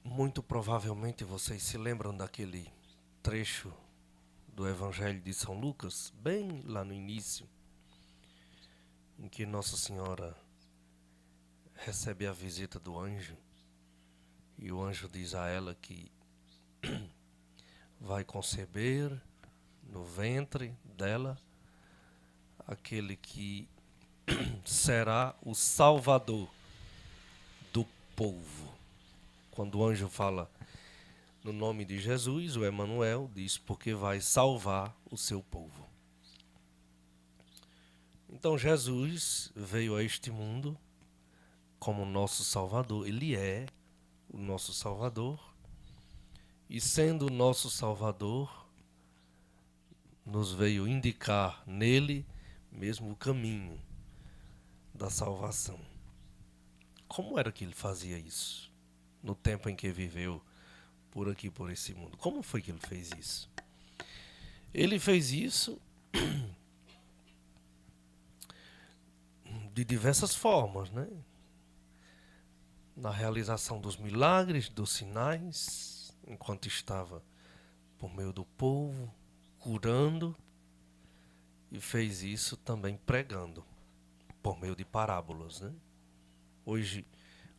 Muito provavelmente vocês se lembram daquele trecho do Evangelho de São Lucas, bem lá no início, em que Nossa Senhora recebe a visita do anjo e o anjo diz a ela que vai conceber no ventre dela aquele que será o Salvador do povo. Quando o anjo fala no nome de Jesus, o Emanuel diz porque vai salvar o seu povo. Então Jesus veio a este mundo como nosso Salvador. Ele é o nosso Salvador. E sendo o nosso Salvador, nos veio indicar nele mesmo o caminho da salvação. Como era que ele fazia isso? No tempo em que viveu por aqui, por esse mundo. Como foi que ele fez isso? Ele fez isso de diversas formas, né? Na realização dos milagres, dos sinais, enquanto estava por meio do povo, curando, e fez isso também pregando, por meio de parábolas, né? Hoje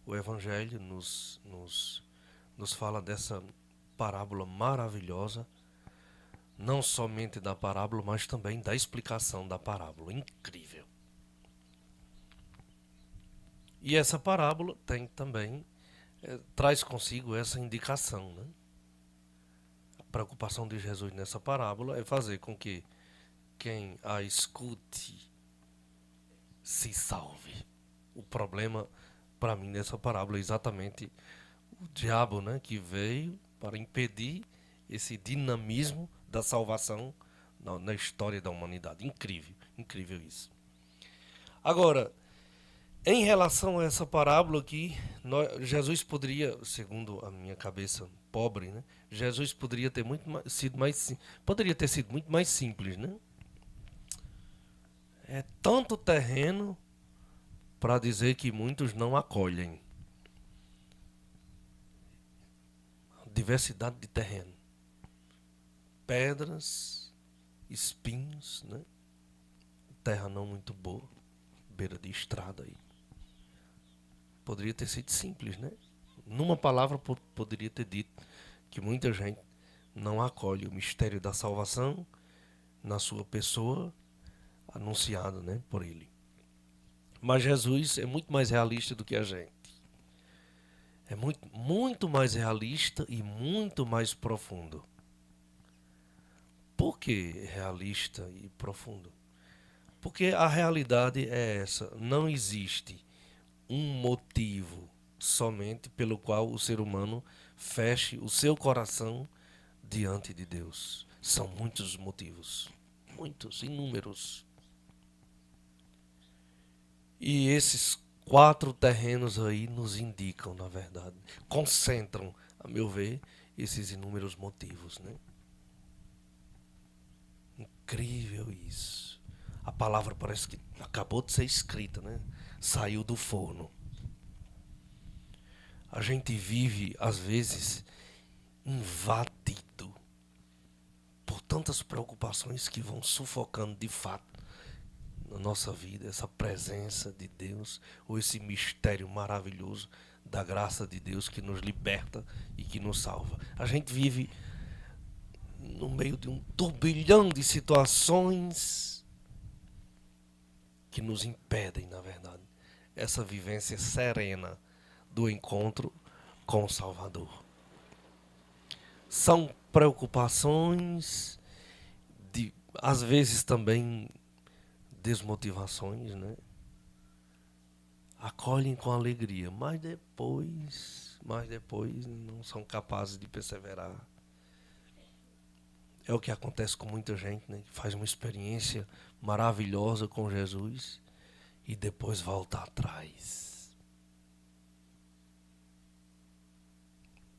o Evangelho nos fala dessa parábola maravilhosa, não somente da parábola, mas também da explicação da parábola. Incrível. E essa parábola tem também, traz consigo essa indicação, né? A preocupação de Jesus nessa parábola é fazer com que quem a escute se salve. O problema, para mim, nessa parábola é exatamente o diabo, né? Que veio para impedir esse dinamismo da salvação na história da humanidade. Incrível, incrível isso. Agora, em relação a essa parábola aqui, Jesus poderia, segundo a minha cabeça pobre, né? Jesus poderia ter poderia ter sido muito mais simples, né? É tanto terreno para dizer que muitos não acolhem. Diversidade de terreno. Pedras, espinhos, né? Terra não muito boa, beira de estrada aí. Poderia ter sido simples, né? Numa palavra poderia ter dito que muita gente não acolhe o mistério da salvação na sua pessoa, anunciado, né, por ele. Mas Jesus é muito mais realista do que a gente. É muito mais realista e muito mais profundo. Por que realista e profundo? Porque a realidade é essa. Não existe um motivo somente pelo qual o ser humano feche o seu coração diante de Deus. São muitos motivos. Muitos, inúmeros. E esses 4 terrenos aí nos indicam, na verdade, concentram, a meu ver, esses inúmeros motivos, né? Incrível isso. A palavra parece que acabou de ser escrita, né? Saiu do forno. A gente vive, às vezes, invadido por tantas preocupações que vão sufocando de fato na nossa vida essa presença de Deus, ou esse mistério maravilhoso da graça de Deus que nos liberta e que nos salva. A gente vive no meio de um turbilhão de situações que nos impedem, na verdade, essa vivência serena do encontro com o Salvador. São preocupações, às vezes também desmotivações, né? Acolhem com alegria, mas depois não são capazes de perseverar. É o que acontece com muita gente, né? Que faz uma experiência maravilhosa com Jesus e depois volta atrás.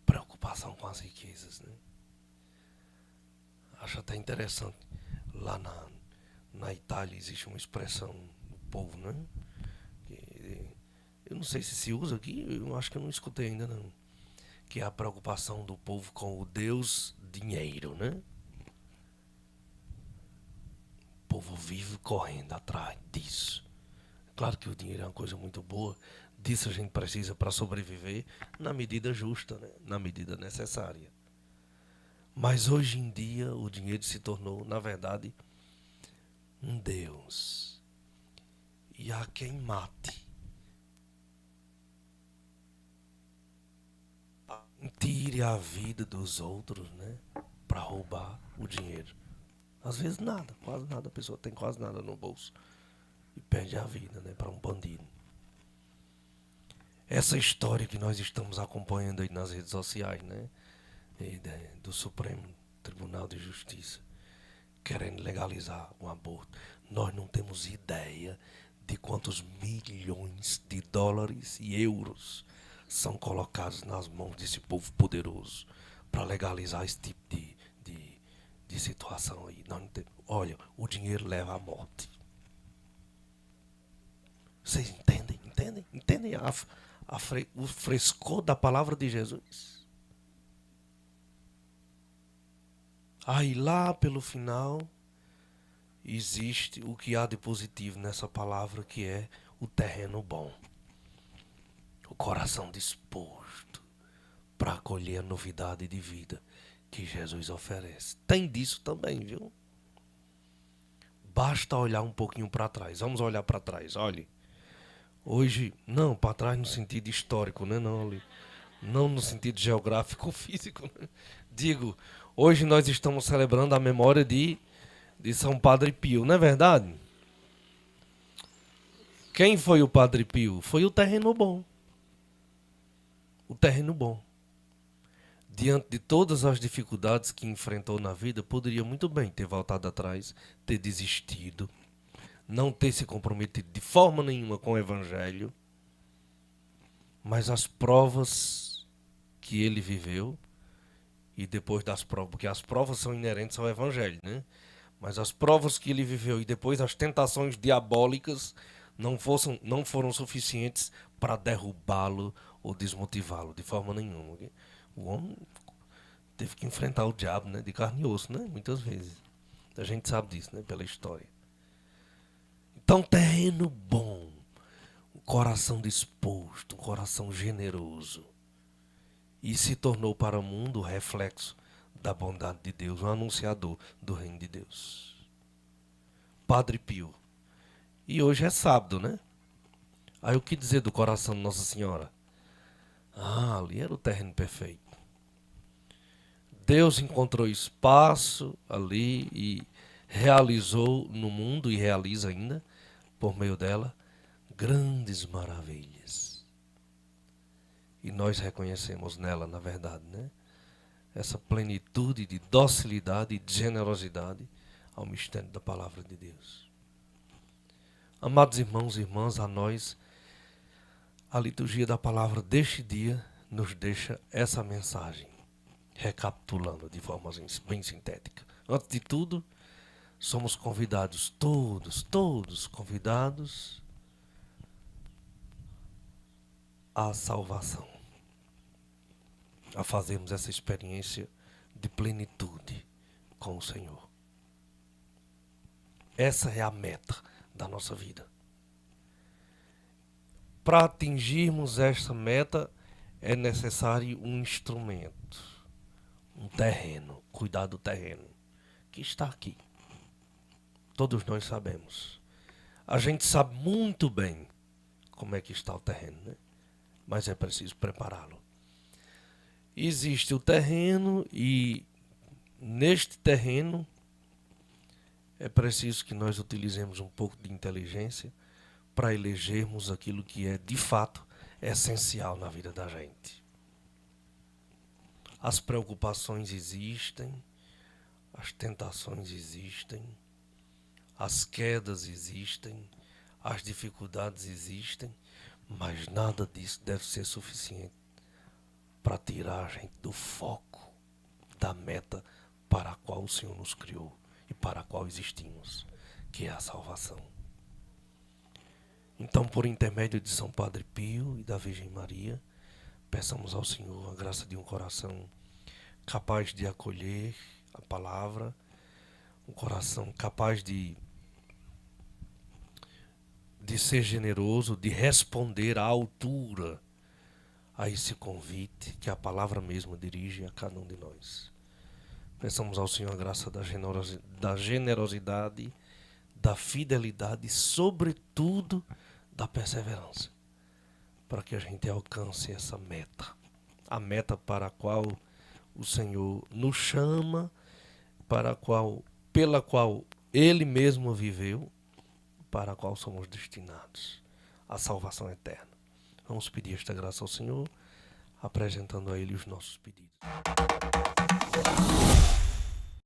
Preocupação com as riquezas, né? Acho até interessante. Lá na Itália existe uma expressão do povo, né? Eu não sei se usa aqui, eu acho que eu não escutei ainda não. que é a preocupação do povo com o Deus dinheiro, né? O povo vive correndo atrás disso. Claro que o dinheiro é uma coisa muito boa, disso a gente precisa para sobreviver na medida justa, né? Na medida necessária. Mas hoje em dia o dinheiro se tornou, na verdade, um Deus. E há quem mate, tire a vida dos outros, né? Para roubar o dinheiro. Às vezes nada, quase nada, a pessoa tem quase nada no bolso e perde a vida, né? Para um bandido. Essa história que nós estamos acompanhando aí nas redes sociais, né? Do Supremo Tribunal de Justiça, querendo legalizar o aborto. Nós não temos ideia de quantos milhões de dólares e euros são colocados nas mãos desse povo poderoso para legalizar esse tipo de situação aí. Nós não tem, olha, o dinheiro leva à morte. Vocês entendem? Entendem o frescor da palavra de Jesus? Aí lá pelo final existe o que há de positivo nessa palavra, que é o terreno bom. O coração disposto para acolher a novidade de vida que Jesus oferece. Tem disso também, viu? Basta olhar um pouquinho para trás. Vamos olhar para trás, olhe. Hoje, não, para trás no sentido histórico, né? Não no sentido geográfico ou físico, né? Digo, hoje nós estamos celebrando a memória de São Padre Pio, não é verdade? Quem foi o Padre Pio? Foi o terreno bom. O terreno bom. Diante de todas as dificuldades que enfrentou na vida, poderia muito bem ter voltado atrás, ter desistido, não ter se comprometido de forma nenhuma com o Evangelho. Mas as provas que ele viveu, e depois das provas, porque as provas são inerentes ao Evangelho, né? Mas as provas que ele viveu e depois as tentações diabólicas não foram suficientes para derrubá-lo ou desmotivá-lo de forma nenhuma. O homem teve que enfrentar o diabo, né? De carne e osso, né? Muitas vezes. A gente sabe disso, né? Pela história. Então, terreno bom, um coração disposto, um coração generoso. E se tornou para o mundo o reflexo da bondade de Deus, um anunciador do reino de Deus. Padre Pio. E hoje é sábado, né? Aí o que dizer do coração de Nossa Senhora? Ah, ali era o terreno perfeito. Deus encontrou espaço ali e realizou no mundo, e realiza ainda, por meio dela, grandes maravilhas. E nós reconhecemos nela, na verdade, né? Essa plenitude de docilidade e de generosidade ao mistério da palavra de Deus. Amados irmãos e irmãs, a nós, a liturgia da palavra deste dia nos deixa essa mensagem, recapitulando de forma bem sintética. Antes de tudo, somos convidados, todos convidados à salvação, a fazermos essa experiência de plenitude com o Senhor. Essa é a meta da nossa vida. Para atingirmos esta meta, é necessário um instrumento, um terreno, cuidar do terreno, que está aqui. Todos nós sabemos. A gente sabe muito bem como é que está o terreno, né? Mas é preciso prepará-lo. Existe o terreno e neste terreno é preciso que nós utilizemos um pouco de inteligência para elegermos aquilo que é, de fato, essencial na vida da gente. As preocupações existem, as tentações existem, as quedas existem, as dificuldades existem, mas nada disso deve ser suficiente para tirar a gente do foco da meta para a qual o Senhor nos criou e para a qual existimos, que é a salvação. Então, por intermédio de São Padre Pio e da Virgem Maria, Peçamos ao Senhor a graça de um coração capaz de acolher a palavra, um coração capaz de ser generoso, de responder à altura a esse convite que a palavra mesma dirige a cada um de nós. Peçamos ao Senhor a graça da generosidade, da fidelidade e, sobretudo, da perseverança, para que a gente alcance essa meta, a meta para a qual o Senhor nos chama, pela qual Ele mesmo viveu, para a qual somos destinados, a salvação eterna. Vamos pedir esta graça ao Senhor, apresentando a Ele os nossos pedidos.